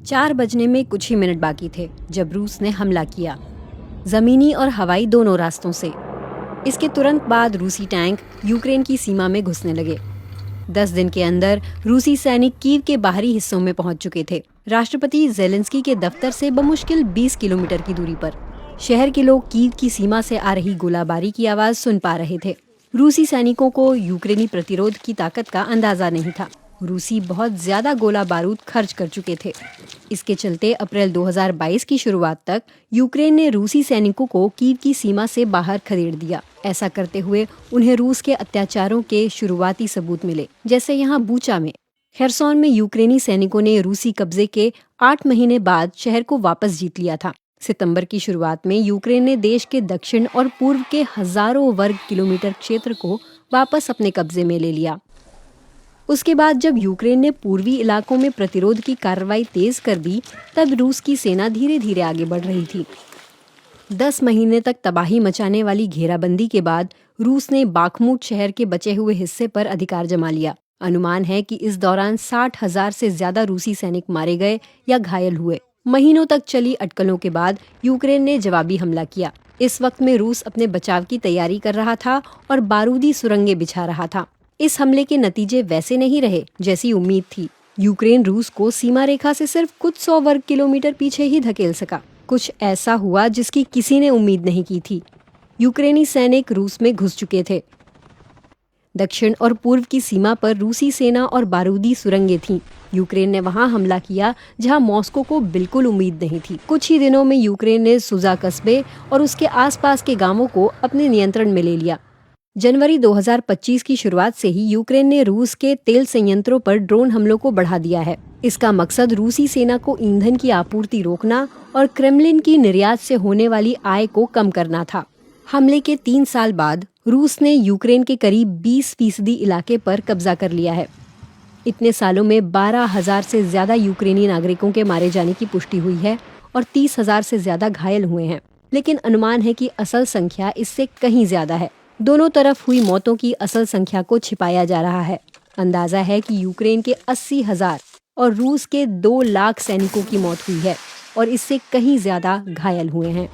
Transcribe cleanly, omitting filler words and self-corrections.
4 बजने में कुछ ही मिनट बाकी थे जब रूस ने हमला किया, जमीनी और हवाई दोनों रास्तों से। इसके तुरंत बाद रूसी टैंक यूक्रेन की सीमा में घुसने लगे। 10 दिन के अंदर रूसी सैनिक कीव के बाहरी हिस्सों में पहुंच चुके थे। राष्ट्रपति ज़ेलेंस्की के दफ्तर से बमुश्किल 20 किलोमीटर की दूरी पर शहर के लोग कीव की सीमा से आ रही गोलाबारी की आवाज सुन पा रहे थे। रूसी सैनिकों को यूक्रेनी प्रतिरोध की ताकत का अंदाजा नहीं था। रूसी बहुत ज्यादा गोला बारूद खर्च कर चुके थे। इसके चलते अप्रैल 2022 की शुरुआत तक यूक्रेन ने रूसी सैनिकों को कीव की सीमा से बाहर खदेड़ दिया। ऐसा करते हुए उन्हें रूस के अत्याचारों के शुरुआती सबूत मिले, जैसे यहाँ बूचा में। खेरसोन में यूक्रेनी सैनिकों ने रूसी कब्जे के 8 महीने बाद शहर को वापस जीत लिया था। सितंबर की शुरुआत में यूक्रेन ने देश के दक्षिण और पूर्व के हजारों वर्ग किलोमीटर क्षेत्र को वापस अपने कब्जे में ले लिया। उसके बाद जब यूक्रेन ने पूर्वी इलाकों में प्रतिरोध की कार्रवाई तेज कर दी, तब रूस की सेना धीरे धीरे आगे बढ़ रही थी। 10 महीने तक तबाही मचाने वाली घेराबंदी के बाद रूस ने बाखमुट शहर के बचे हुए हिस्से पर अधिकार जमा लिया। अनुमान है कि इस दौरान 60,000 से ज्यादा रूसी सैनिक मारे गए या घायल हुए। महीनों तक चली अटकलों के बाद यूक्रेन ने जवाबी हमला किया। इस वक्त में रूस अपने बचाव की तैयारी कर रहा था और बारूदी सुरंगें बिछा रहा था। इस हमले के नतीजे वैसे नहीं रहे जैसी उम्मीद थी। यूक्रेन रूस को सीमा रेखा से सिर्फ कुछ 100 वर्ग किलोमीटर पीछे ही धकेल सका। कुछ ऐसा हुआ जिसकी किसी ने उम्मीद नहीं की थी। यूक्रेनी सैनिक रूस में घुस चुके थे। दक्षिण और पूर्व की सीमा पर रूसी सेना और बारूदी सुरंगें थीं। यूक्रेन ने वहां हमला किया जहां मॉस्को को बिल्कुल उम्मीद नहीं थी। कुछ ही दिनों में यूक्रेन ने सुजा कस्बे और उसके आसपास के गांवों को अपने नियंत्रण में ले लिया। जनवरी 2025 की शुरुआत से ही यूक्रेन ने रूस के तेल संयंत्रों पर ड्रोन हमलों को बढ़ा दिया है। इसका मकसद रूसी सेना को ईंधन की आपूर्ति रोकना और क्रेमलिन की निर्यात से होने वाली आय को कम करना था। हमले के 3 साल बाद रूस ने यूक्रेन के करीब 20% इलाके पर कब्जा कर लिया है। इतने सालों में 12,000 से ज्यादा यूक्रेनी नागरिकों के मारे जाने की पुष्टि हुई है और 30,000 से ज्यादा घायल हुए हैं। लेकिन अनुमान है कि असल संख्या इससे कहीं ज्यादा है। दोनों तरफ हुई मौतों की असल संख्या को छिपाया जा रहा है। अंदाजा है कि यूक्रेन के 80,000 और रूस के 2 लाख सैनिकों की मौत हुई है और इससे कहीं ज्यादा घायल हुए हैं।